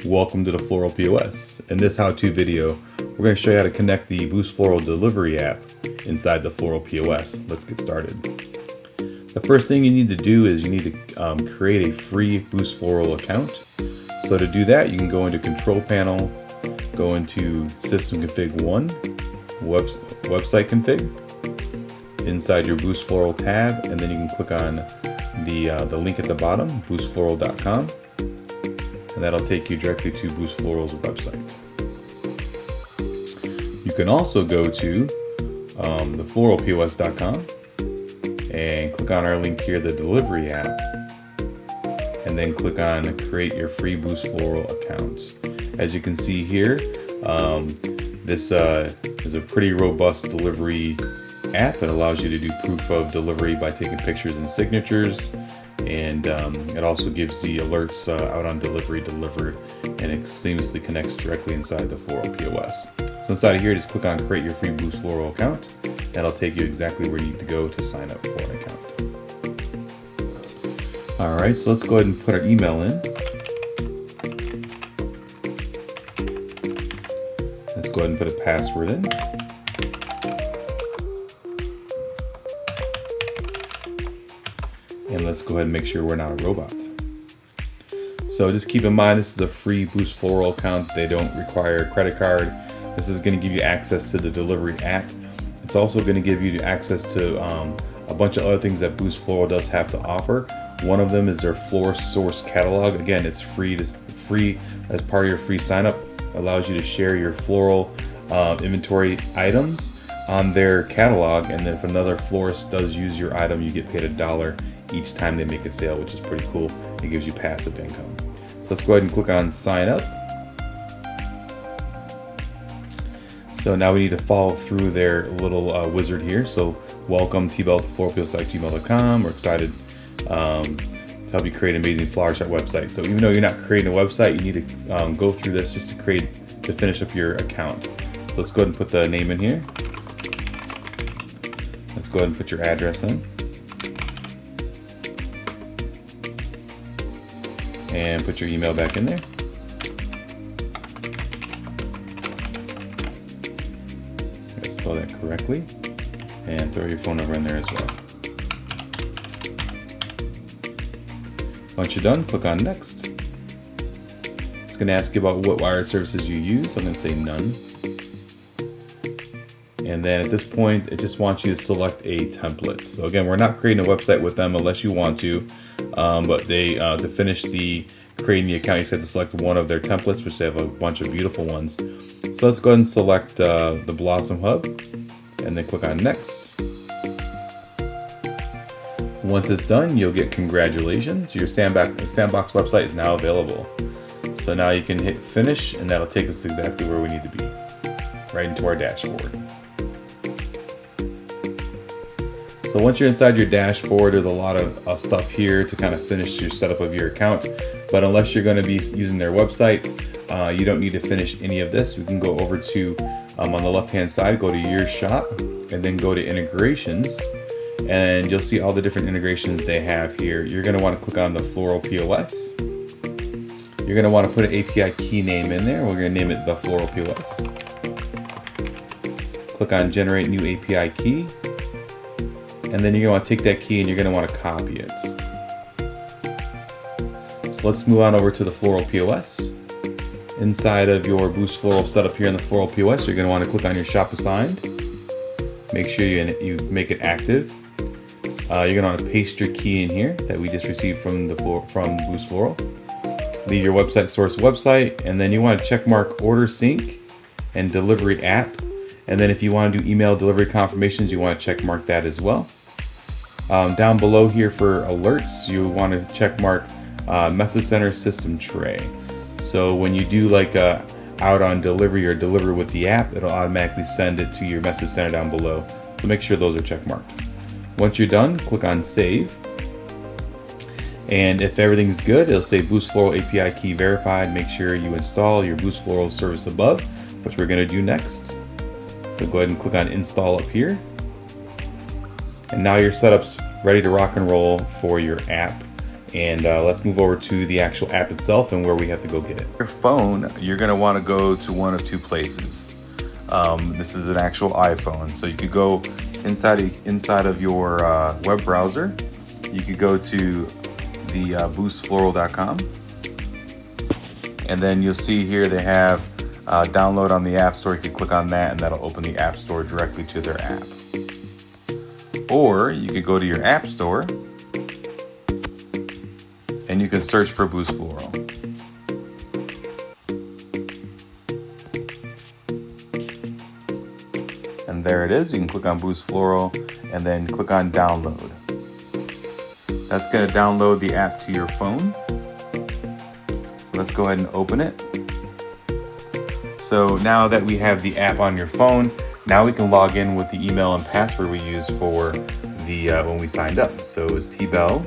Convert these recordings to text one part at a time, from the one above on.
Welcome to the Floral POS. In this how-to video, we're going to show you how to connect the Boost Floral Delivery App inside the Floral POS. Let's get started. The first thing you need to do is you need to create a free Boost Floral account. So to do that, you can go into Control Panel, go into System Config 1, Website Config, inside your Boost Floral tab, and then you can click on the link at the bottom, boostfloral.com. And that'll take you directly to Boost Floral's website. You can also go to thefloralpos.com and click on our link here, the delivery app, and then click on create your free Boost Floral accounts. As you can see here, this is a pretty robust delivery app that allows you to do proof of delivery by taking pictures and signatures. And it also gives the alerts out on delivery delivered, and it seamlessly connects directly inside the Floral POS. So inside of here, just click on create your free Boost Floral account. That'll take you exactly where you need to go to sign up for an account. All right, so let's go ahead and put our email in. Let's go ahead and put a password in. And let's go ahead and make sure we're not a robot. So just keep in mind, this is a free Boost Floral account. They don't require a credit card. This is going to give you access to the delivery app. It's also going to give you access to a bunch of other things that Boost Floral does have to offer. One of them is their Florist source catalog. Again, it's free as part of your free sign up. Allows you to share your floral inventory items on their catalog, and then if another florist does use your item, you get paid $1 each time they make a sale, which is pretty cool. It gives you passive income. So let's go ahead and click on sign up. So now we need to follow through their little wizard here. So welcome tbell@floralpos.gmail.com. We're excited to help you create an amazing flower shop website. So even though you're not creating a website, you need to go through this just to finish up your account. So let's go ahead and put the name in here. Let's go ahead and put your address in. And put your email back in there. Let's spell that correctly. And throw your phone number in there as well. Once you're done, click on next. It's going to ask you about what wired services you use. I'm going to say none. And then at this point, it just wants you to select a template. So again, we're not creating a website with them unless you want to, but they to finish creating the account, you just have to select one of their templates, which they have a bunch of beautiful ones. So let's go ahead and select the Blossom Hub, and then click on next. Once it's done, you'll get congratulations. Your Sandbox website is now available. So now you can hit finish, and that'll take us exactly where we need to be, right into our dashboard. So once you're inside your dashboard, there's a lot of stuff here to kind of finish your setup of your account. But unless you're going to be using their website, you don't need to finish any of this. We can go over to, on the left-hand side, go to your shop, and then go to integrations. And you'll see all the different integrations they have here. You're going to want to click on the Floral POS. You're going to want to put an API key name in there. We're going to name it the Floral POS. Click on Generate New API Key. And then you're going to want to take that key and you're going to want to copy it. So let's move on over to the Floral POS. Inside of your Boost Floral setup here in the Floral POS, you're going to want to click on your Shop Assigned. Make sure you make it active. You're going to want to paste your key in here that we just received from Boost Floral. Leave your website source website, and then you want to check mark Order Sync and Delivery App. And then if you want to do email delivery confirmations, you want to check mark that as well. Down below here for alerts, you want to check mark Message Center System Tray. So when you do like out on delivery or deliver with the app, it'll automatically send it to your message center down below. So make sure those are check marked. Once you're done, click on Save. And if everything's good, it'll say Boost Floral API Key Verified. Make sure you install your Boost Floral service above, which we're going to do next. So go ahead and click on Install up here. And now your setup's ready to rock and roll for your app And let's move over to the actual app itself and where we have to go get it. Your phone, you're gonna wanna go to one of two places. This is an actual iPhone, so you could go inside of your web browser. You could go to the boostfloral.com, and then you'll see here they have download on the App Store. You can click on that, and that'll open the App Store directly to their app. Or you could go to your App Store, and you can search for Boost Floral. And there it is. You can click on Boost Floral and then click on download. That's going to download the app to your phone. Let's go ahead and open it. So now that we have the app on your phone, now we can log in with the email and password we used for the when we signed up. So it was tbell.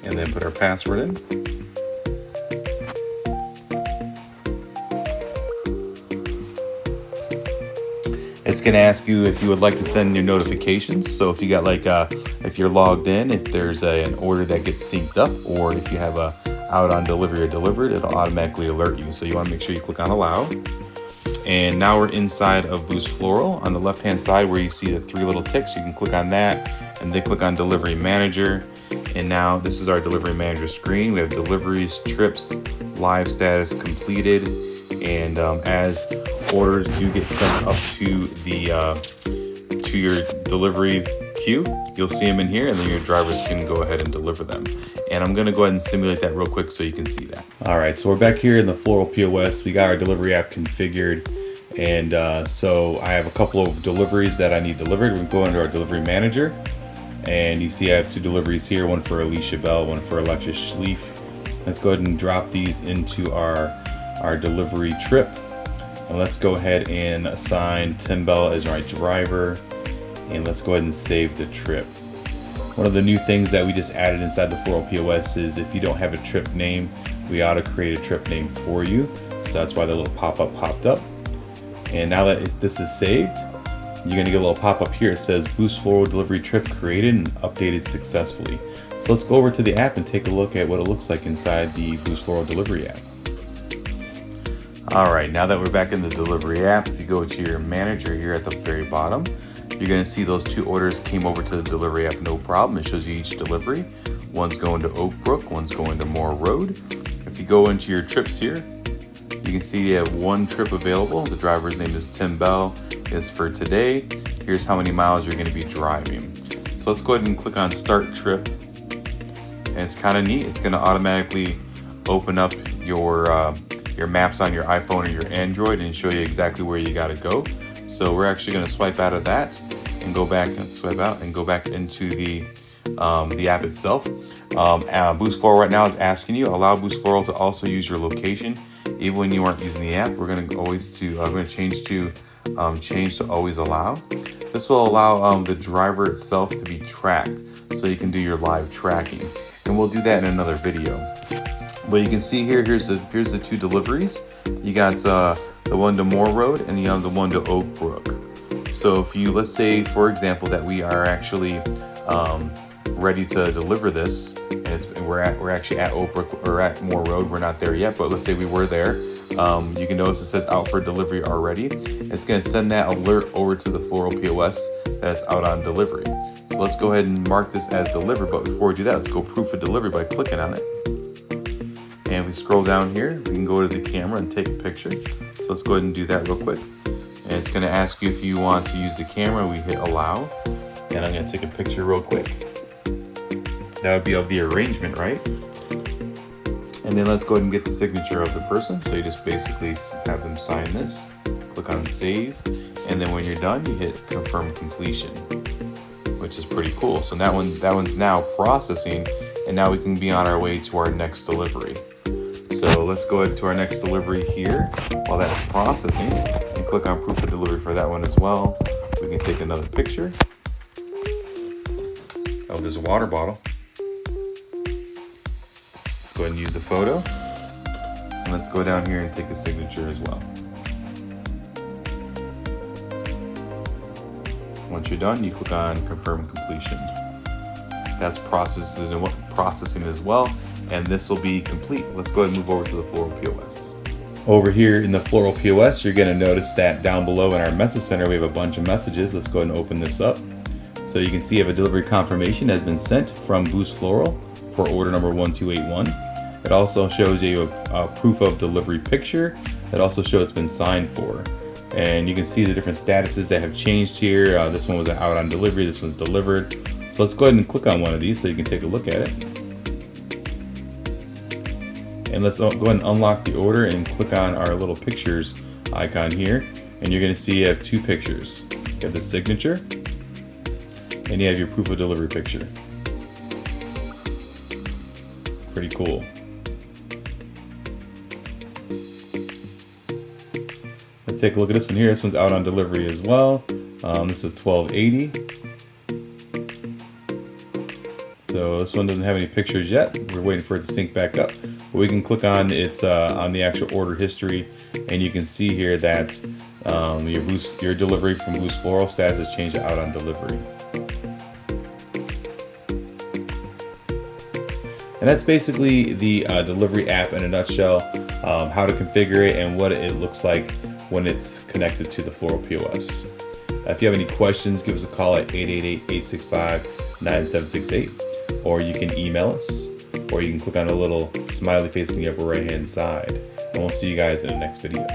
And then put our password in. It's going to ask you if you would like to send your notifications. So if you got if you're logged in, if there's an order that gets synced up, or if you have a out on delivery or delivered, it'll automatically alert you. So you want to make sure you click on allow. And now we're inside of Boost Floral. On the left hand side where you see the three little ticks, you can click on that and then click on Delivery Manager. And now this is our Delivery Manager screen. We have deliveries, trips, live status completed, and as orders do get sent up to the to your delivery queue, you'll see them in here, and then your drivers can go ahead and deliver them. And I'm gonna go ahead and simulate that real quick so you can see that. All right, so we're back here in the Floral POS. We got our delivery app configured, and so I have a couple of deliveries that I need delivered. We go into our delivery manager, and you see I have two deliveries here, one for Alicia Bell, one for Alexis Schlief. Let's go ahead and drop these into our delivery trip. And let's go ahead and assign Tim Bell as my driver, and let's go ahead and save the trip. One of the new things that we just added inside the Floral POS is if you don't have a trip name, we ought to create a trip name for you. So that's why the little pop-up popped up. And now that this is saved, you're gonna get a little pop-up here. It says Boost Floral Delivery Trip created and updated successfully. So let's go over to the app and take a look at what it looks like inside the Boost Floral Delivery app. All right, now that we're back in the delivery app, if you go to your manager here at the very bottom, you're gonna see those two orders came over to the delivery app, no problem. It shows you each delivery. One's going to Oak Brook, one's going to Moore Road. If you go into your trips here, you can see you have one trip available. The driver's name is Tim Bell. It's for today. Here's how many miles you're gonna be driving. So let's go ahead and click on Start Trip. And it's kind of neat. It's gonna automatically open up your maps on your iPhone or your Android and show you exactly where you gotta go. So we're actually gonna swipe out of that and go back and swipe out and go back into the app itself. Boost Floral right now is asking you, allow Boost Floral to also use your location even when you aren't using the app. We're gonna change to always allow. This will allow the driver itself to be tracked so you can do your live tracking. And we'll do that in another video. But you can see here, here's the two deliveries. You got the one to Moore Road and you have the one to Oak Brook. So if you, let's say for example that we are actually ready to deliver this, and we're actually at Oak Brook or at Moore Road. We're not there yet, but let's say we were there. You can notice it says out for delivery already. It's going to send that alert over to the Floral POS that's out on delivery. So let's go ahead and mark this as delivered. But before we do that, let's go proof of delivery by clicking on it. And if we scroll down here, we can go to the camera and take a picture. So let's go ahead and do that real quick. And it's going to ask you if you want to use the camera. We hit allow. And I'm going to take a picture real quick. That would be of the arrangement, right? And then let's go ahead and get the signature of the person. So you just basically have them sign this. Click on save. And then when you're done, you hit confirm completion, which is pretty cool. So that one's now processing, and now we can be on our way to our next delivery. So let's go ahead to our next delivery here while that's processing, and click on proof of delivery for that one as well. We can take another picture. Oh, there's a water bottle. Let's go ahead and use the photo. And let's go down here and take a signature as well. Once you're done, you click on confirm completion. That's processing as well, and this will be complete. Let's go ahead and move over to the Floral POS. Over here in the Floral POS, you're going to notice that down below in our message center, we have a bunch of messages. Let's go ahead and open this up. So you can see you have a delivery confirmation has been sent from Boost Floral for order number 1281. It also shows you a proof of delivery picture. It also shows it's been signed for. And you can see the different statuses that have changed here. This one was out on delivery, this one's delivered. So let's go ahead and click on one of these so you can take a look at it. And let's go ahead and unlock the order and click on our little pictures icon here. And you're going to see you have two pictures. You have the signature and you have your proof of delivery picture. Pretty cool. Let's take a look at this one here. This one's out on delivery as well. This is 1280. So this one doesn't have any pictures yet. We're waiting for it to sync back up. But we can click on it's on the actual order history, and you can see here that your delivery from Boost Floral status has changed to out on delivery. And that's basically the delivery app in a nutshell. How to configure it and what it looks like when it's connected to the Floral POS. If you have any questions, give us a call at 888-865-9768, or you can email us, or you can click on a little smiley face in the upper right hand side. And we'll see you guys in the next video.